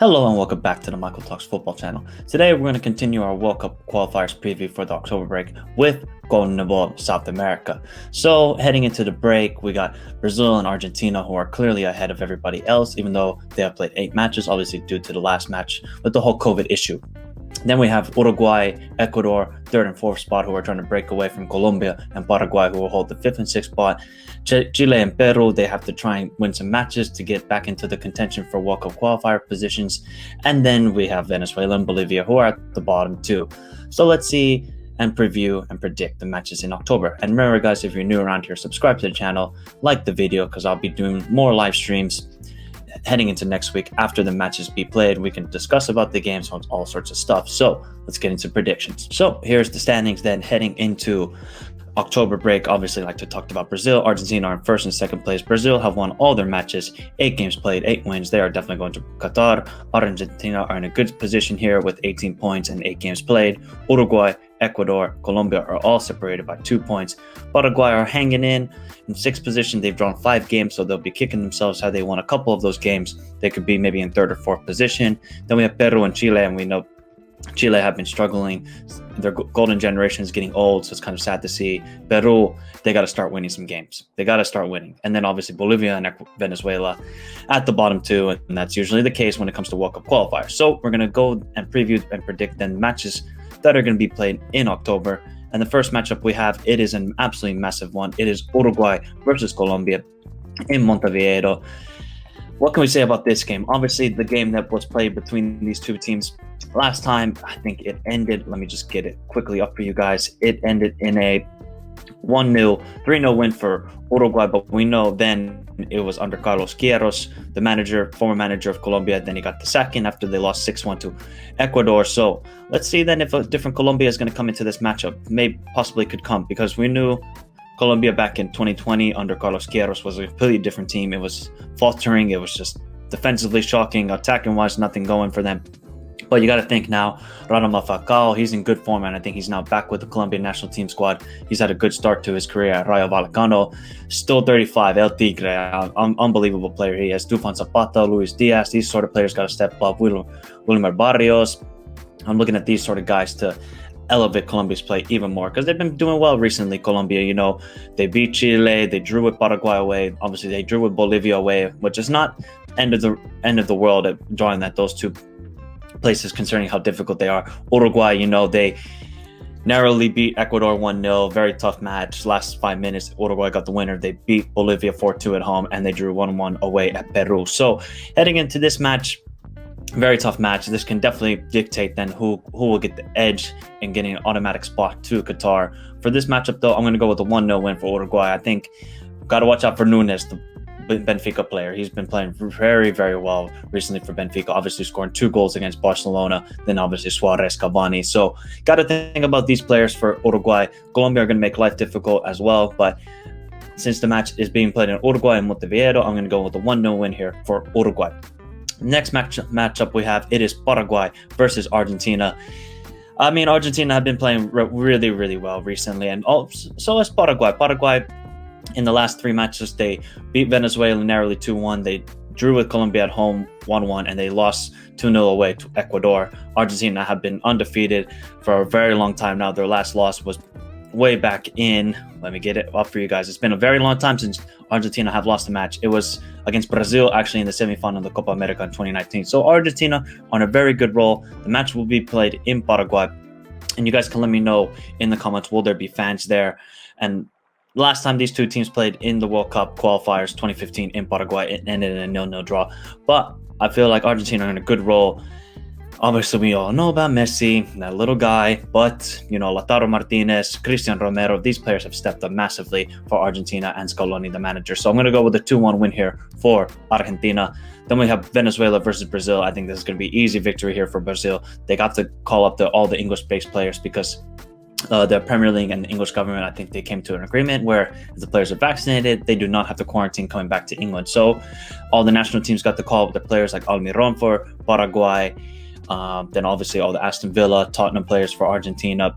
Hello and welcome back to the Michael Talks Football channel. Today we're going to continue our World Cup qualifiers preview for the October break with Conmebol South America. So heading into the break, we got Brazil and Argentina, who are clearly ahead of everybody else, even though they have played 8 matches, obviously due to the last match with the whole COVID issue. Then we have Uruguay, Ecuador, 3rd and 4th spot, who are trying to break away from Colombia, and Paraguay, who will hold the 5th and 6th spot. Chile and Peru, they have to try and win some matches to get back into the contention for World Cup qualifier positions. And then we have Venezuela and Bolivia, who are at the bottom too. So let's see and preview and predict the matches in October. And remember, guys, if you're new around here, subscribe to the channel, like the video, because I'll be doing more live streams heading into next week after the matches be played. We can discuss about the games, all sorts of stuff. So let's get into predictions. So here's the standings then heading into October break. Obviously, like to talk about Brazil. Argentina are in 1st and 2nd place. Brazil have won all their matches, 8 games played, 8 wins. They are definitely going to Qatar. Argentina are in a good position here with 18 points and 8 games played. Uruguay, Ecuador, Colombia are all separated by 2 points. Paraguay are hanging in 6th position. They've drawn 5 games, so they'll be kicking themselves how they won a couple of those games. They could be maybe in 3rd or 4th position. Then we have Peru and Chile, and we know Chile have been struggling. Their golden generation is getting old, so it's kind of sad to see. Peru, they got to start winning some games. They got to start winning. And then obviously Bolivia and Venezuela at the bottom too, and that's usually the case when it comes to World Cup qualifiers. So we're going to go and preview and predict then matches that are going to be played in October. And the first matchup we have, it is an absolutely massive one. It is Uruguay versus Colombia in Montevideo. What can we say about this game? Obviously, the game that was played between these two teams last time, I think it ended, let me just get it quickly up for you guys. It ended in a 1-0, 3-0 win for Uruguay, but we know then it was under Carlos Queiroz, the manager, former manager of Colombia. Then he got the second after they lost 6-1 to Ecuador. So let's see then if a different Colombia is going to come into this matchup. Possibly could come, because we knew Colombia back in 2020 under Carlos Queiroz was a completely different team. It was faltering. It was just defensively shocking. Attacking-wise, nothing going for them. But you got to think now, Radamel Falcao, he's in good form, and I think he's now back with the Colombian national team squad. He's had a good start to his career at Rayo Vallecano. Still 35, El Tigre, unbelievable player he is. Dufan Zapata, Luis Diaz, these sort of players got to step up. Wilmer Barrios. I'm looking at these sort of guys to elevate Colombia's play even more, because they've been doing well recently. Colombia, you know, they beat Chile, they drew with Paraguay away. Obviously, they drew with Bolivia away, which is not end of the world at drawing at those two places, concerning how difficult they are. Uruguay, you know, they narrowly beat Ecuador 1-0. Very tough match. Last 5 minutes, Uruguay got the winner. They beat Bolivia 4-2 at home, and they drew 1-1 away at Peru. So heading into this match, very tough match. This can definitely dictate then who will get the edge in getting an automatic spot to Qatar. For this matchup, though, I'm going to go with a 1-0 win for Uruguay. I think got to watch out for Nunes, the Benfica player. He's been playing very, very well recently for Benfica, obviously scoring 2 goals against Barcelona, then obviously Suarez, Cavani. So got to think about these players for Uruguay. Colombia are going to make life difficult as well, but since the match is being played in Uruguay and Montevideo, I'm going to go with a 1-0 win here for Uruguay. Next matchup we have, it is Paraguay versus Argentina. I mean, Argentina have been playing really, really well recently, and so is Paraguay. Paraguay, in the last 3 matches, they beat Venezuela narrowly 2-1. They drew with Colombia at home 1-1, and they lost 2-0 away to Ecuador. Argentina have been undefeated for a very long time now. Their last loss was way back in, let me get it up for you guys. It's been a very long time since Argentina have lost a match. It was against Brazil, actually, in the semifinal of the Copa America in 2019. So Argentina on a very good roll. The match will be played in Paraguay, and you guys can let me know in the comments, will there be fans there? And last time these two teams played in the World Cup qualifiers, 2015 in Paraguay, it ended in a 0-0 draw. But I feel like Argentina are in a good roll. Obviously, we all know about Messi, that little guy, but, you know, Lautaro Martinez, Cristian Romero, these players have stepped up massively for Argentina and Scaloni, the manager. So I'm going to go with a 2-1 win here for Argentina. Then we have Venezuela versus Brazil. I think this is going to be easy victory here for Brazil. They got to call up all the English-based players, because the Premier League and the English government, I think they came to an agreement where if the players are vaccinated, they do not have to quarantine coming back to England. So all the national teams got to call up the players like Almiron for Paraguay, then obviously all the Aston Villa, Tottenham players for Argentina,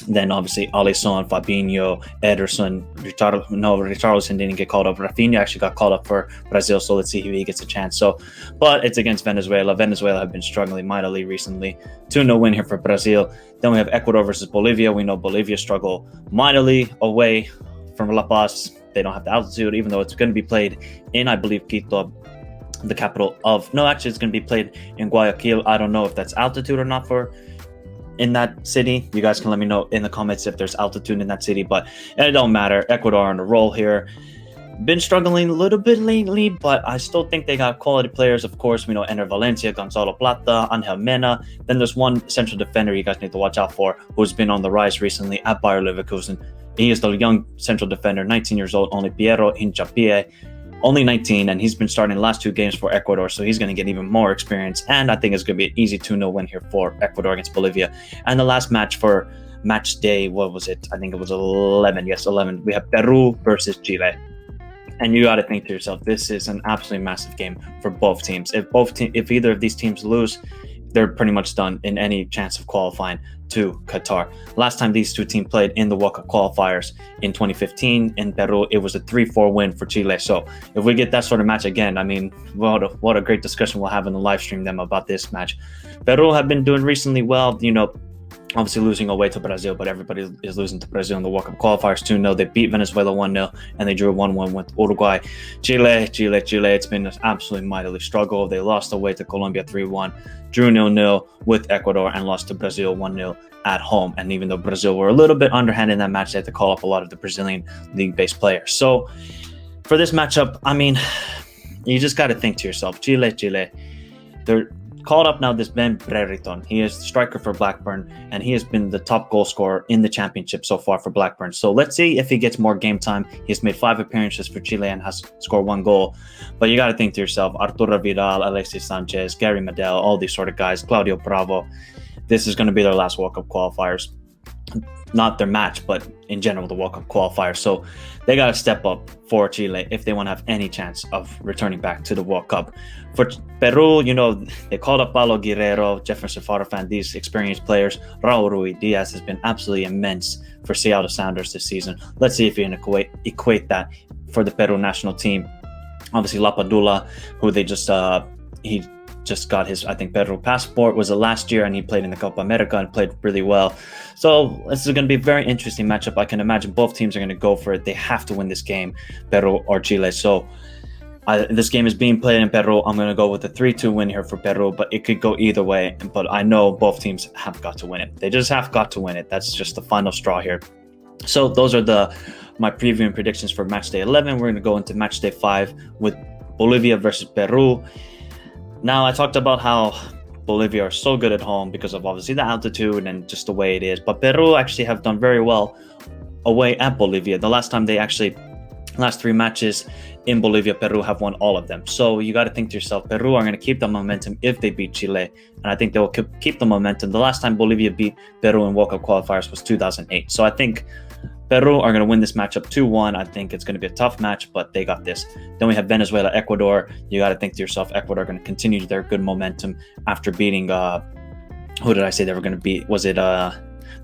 Then obviously Alisson, Fabinho, Ederson, Richarlison didn't get called up. Rafinha actually got called up for Brazil, so let's see if he gets a chance. So, but it's against Venezuela. Venezuela have been struggling mightily recently. 2-0 win here for Brazil. Then we have Ecuador versus Bolivia. We know Bolivia struggle mightily away from La Paz. They don't have the altitude, even though it's going to be played in, I believe, Quito, the capital of... No, actually, it's going to be played in Guayaquil. I don't know if that's altitude or not for... in that city. You guys can let me know in the comments if there's altitude in that city, but it don't matter. Ecuador on the roll here. Been struggling a little bit lately, but I still think they got quality players. Of course, we know Ener Valencia, Gonzalo Plata, Angel Mena. Then there's one central defender you guys need to watch out for who's been on the rise recently at Bayer Leverkusen. He is the young central defender, 19 years old, only Piero Hincapié. Only 19, and he's been starting the last 2 games for Ecuador, so he's going to get even more experience, and I think it's going to be an easy 2-0 win here for Ecuador against Bolivia. And the last match for match day, what was it? I think it was 11. Yes, 11. We have Peru versus Chile. And you got to think to yourself, this is an absolutely massive game for both teams. If either of these teams lose, they're pretty much done in any chance of qualifying to Qatar. Last time these two teams played in the World Cup qualifiers in 2015 in Peru, it was a 3-4 win for Chile. So if we get that sort of match again, I mean, what a great discussion we'll have in the live stream them about this match. Peru have been doing recently well, obviously losing away to Brazil, but everybody is losing to Brazil in the World Cup qualifiers 2-0. They beat Venezuela 1-0, and they drew 1-1 with Uruguay. Chile, it's been an absolutely mightily struggle. They lost away to Colombia 3-1, drew 0-0 with Ecuador, and lost to Brazil 1-0 at home. And even though Brazil were a little bit underhanded in that match, they had to call up a lot of the Brazilian league-based players. So for this matchup, I mean, you just got to think to yourself, Chile, they're called up now this Ben Brereton. He is the striker for Blackburn, and he has been the top goal scorer in the championship so far for Blackburn. So let's see if he gets more game time. He's made 5 appearances for Chile and has scored 1 goal. But you got to think to yourself, Arturo Vidal, Alexis Sanchez, Gary Medel, all these sort of guys, Claudio Bravo, this is going to be their last World Cup qualifiers. Not their match, but in general, the World Cup qualifiers. So they got to step up for Chile if they want to have any chance of returning back to the World Cup. For Peru, they called up Paulo Guerrero, Jefferson Farfan, these experienced players. Raul Ruiz Diaz has been absolutely immense for Seattle Sounders this season. Let's see if you can equate that for the Peru national team. Obviously, Lapadula, who they he just got his, I think, Peru passport, was it last year, and he played in the Copa America and played really well. So this is going to be a very interesting matchup. I can imagine both teams are going to go for it. They have to win this game, Peru or Chile. So this game is being played in Peru. I'm going to go with a 3-2 win here for Peru, but it could go either way. But I know both teams have got to win it. They just have got to win it. That's just the final straw here. So those are my preview and predictions for matchday 11. We're going to go into matchday 5 with Bolivia versus Peru. Now, I talked about how Bolivia are so good at home because of obviously the altitude and just the way it is. But Peru actually have done very well away at Bolivia. The last 3 matches in Bolivia, Peru have won all of them. So you got to think to yourself, Peru are going to keep the momentum if they beat Chile. And I think they will keep the momentum. The last time Bolivia beat Peru in World Cup qualifiers was 2008. So I think Peru are going to win this matchup 2-1. I think it's going to be a tough match, but they got this. Then we have Venezuela, Ecuador. You got to think to yourself, Ecuador are going to continue their good momentum after beating, who did I say they were going to beat? Was it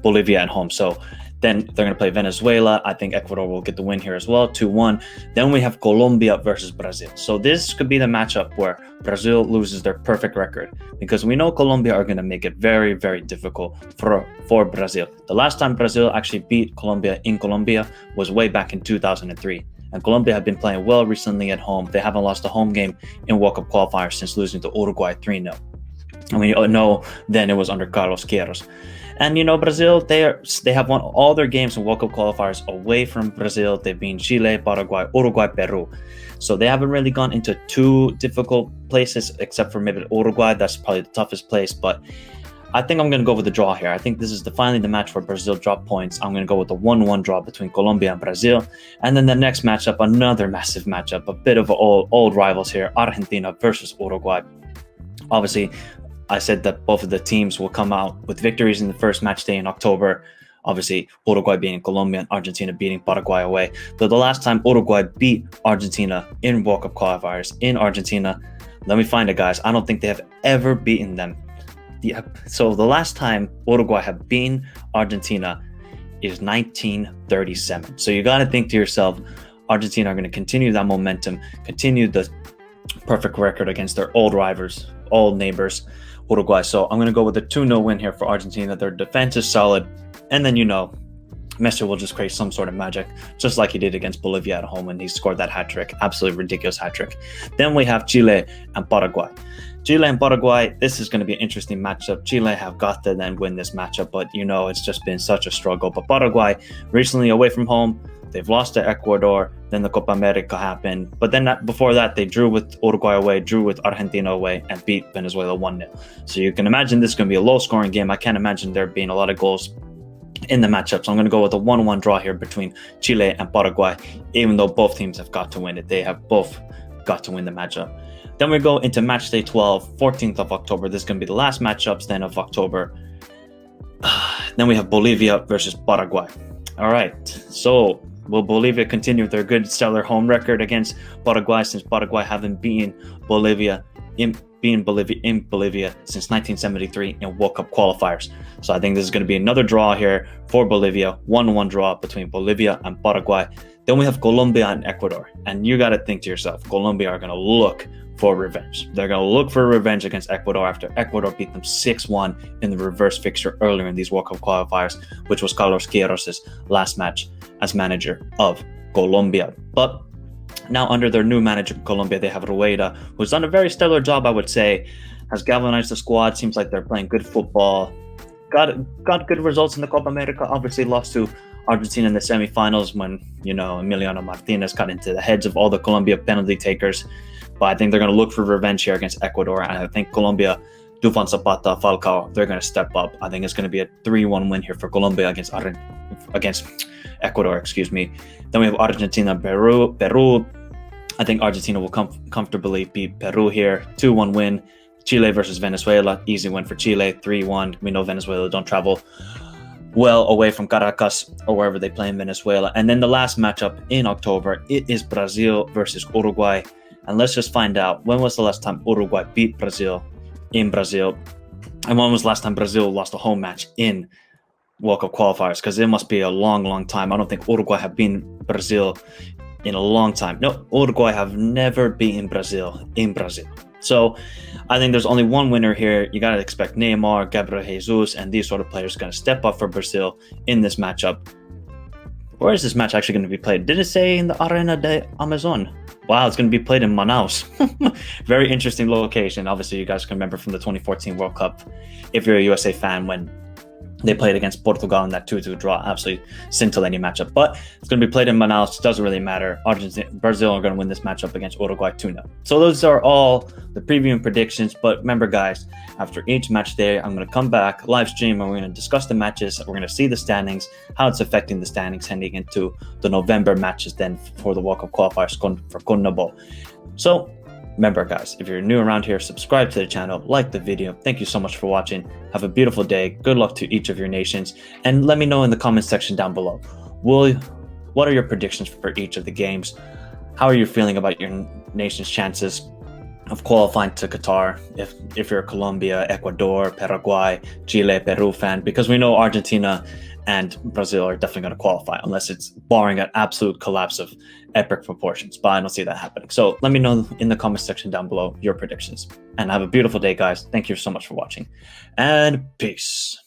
Bolivia at home? So then they're going to play Venezuela. I think Ecuador will get the win here as well, 2-1. Then we have Colombia versus Brazil. So this could be the matchup where Brazil loses their perfect record, because we know Colombia are going to make it very, very difficult for Brazil. The last time Brazil actually beat Colombia in Colombia was way back in 2003. And Colombia have been playing well recently at home. They haven't lost a home game in World Cup qualifiers since losing to Uruguay 3-0. And we know then it was under Carlos Queiroz. And Brazil, they have won all their games in World Cup qualifiers away from Brazil. They've been Chile, Paraguay, Uruguay, Peru. So they haven't really gone into too difficult places, except for maybe Uruguay. That's probably the toughest place. But I think I'm going to go with the draw here. I think this is finally the match where Brazil drop points. I'm going to go with the 1-1 draw between Colombia and Brazil. And then the next matchup, another massive matchup, a bit of old rivals here, Argentina versus Uruguay. Obviously, I said that both of the teams will come out with victories in the first match day in October. Obviously, Uruguay beating Colombia and Argentina beating Paraguay away. But the last time Uruguay beat Argentina in World Cup qualifiers in Argentina, let me find it, guys. I don't think they have ever beaten them. So the last time Uruguay have beaten Argentina is 1937. So you got to think to yourself, Argentina are going to continue that momentum, continue the perfect record against their old rivals, old neighbors, Uruguay. So I'm going to go with a 2-0 win here for Argentina. Their defense is solid. And then, Messi will just create some sort of magic, just like he did against Bolivia at home when he scored that hat trick. Absolutely ridiculous hat trick. Then we have Chile and Paraguay. Chile and Paraguay, this is going to be an interesting matchup. Chile have got to then win this matchup, but it's just been such a struggle. But Paraguay, recently away from home, they've lost to Ecuador. Then the Copa America happened. But then before that, they drew with Uruguay away, drew with Argentina away, and beat Venezuela 1-0. So you can imagine this is going to be a low-scoring game. I can't imagine there being a lot of goals in the matchup. So I'm going to go with a 1-1 draw here between Chile and Paraguay, even though both teams have got to win it. They have both got to win the matchup. Then we go into Matchday 12, 14th of October. This is going to be the last matchups then of October. Then we have Bolivia versus Paraguay. All right. So will Bolivia continue their good stellar home record against Paraguay, since Paraguay haven't beaten Bolivia in Bolivia since 1973 in World Cup qualifiers? So I think this is going to be another draw here for Bolivia, 1-1 draw between Bolivia and Paraguay. Then we have Colombia and Ecuador. And you got to think to yourself, Colombia are going to look for revenge. They're going to look for revenge against Ecuador after Ecuador beat them 6-1 in the reverse fixture earlier in these World Cup qualifiers, which was Carlos Queiroz' last match as manager of Colombia. But now under their new manager in Colombia, they have Rueda, who's done a very stellar job, I would say, has galvanized the squad. Seems like they're playing good football. Got good results in the Copa America. Obviously lost to Argentina in the semifinals when, Emiliano Martinez got into the heads of all the Colombia penalty takers. But I think they're going to look for revenge here against Ecuador. And I think Colombia, Dufan Zapata, Falcao, they're going to step up. I think it's going to be a 3-1 win here for Colombia against Ecuador, Then we have Argentina, Peru. I think Argentina will comfortably beat Peru here. 2-1 win. Chile versus Venezuela. Easy win for Chile. 3-1. We know Venezuela don't travel well away from Caracas or wherever they play in Venezuela. And then the last matchup in October, it is Brazil versus Uruguay. And let's just find out, when was the last time Uruguay beat Brazil in Brazil? And when was the last time Brazil lost a home match in World Cup qualifiers? Because it must be a long, long time. I don't think Uruguay have beaten Brazil in a long time. No, Uruguay have never beaten Brazil in Brazil. So I think there's only one winner here. You got to expect Neymar, Gabriel Jesus, and these sort of players going to step up for Brazil in this matchup. Where is this match actually going to be played? Did it say in the Arena de Amazon? Wow, it's going to be played in Manaus. Very interesting location. Obviously, you guys can remember from the 2014 World Cup, if you're a USA fan, when they played against Portugal in that 2-2 draw. Absolutely scintillating matchup. But it's going to be played in Manaus. Doesn't really matter. Brazil are going to win this matchup against Uruguay 2-0. So those are all the preview and predictions. But remember, guys, after each match day, I'm going to come back, live stream, and we're going to discuss the matches. We're going to see the standings, how it's affecting the standings heading into the November matches then for the World Cup qualifiers for Conmebol. So remember, guys, if you're new around here, subscribe to the channel, like the video. Thank you so much for watching. Have a beautiful day. Good luck to each of your nations. And let me know in the comment section down below. What are your predictions for each of the games? How are you feeling about your nation's chances of qualifying to Qatar? If you're a Colombia, Ecuador, Paraguay, Chile, Peru fan, because we know Argentina and Brazil are definitely going to qualify, unless it's barring an absolute collapse of epic proportions. But I don't see that happening. So let me know in the comment section down below your predictions. And have a beautiful day, guys. Thank you so much for watching. And peace.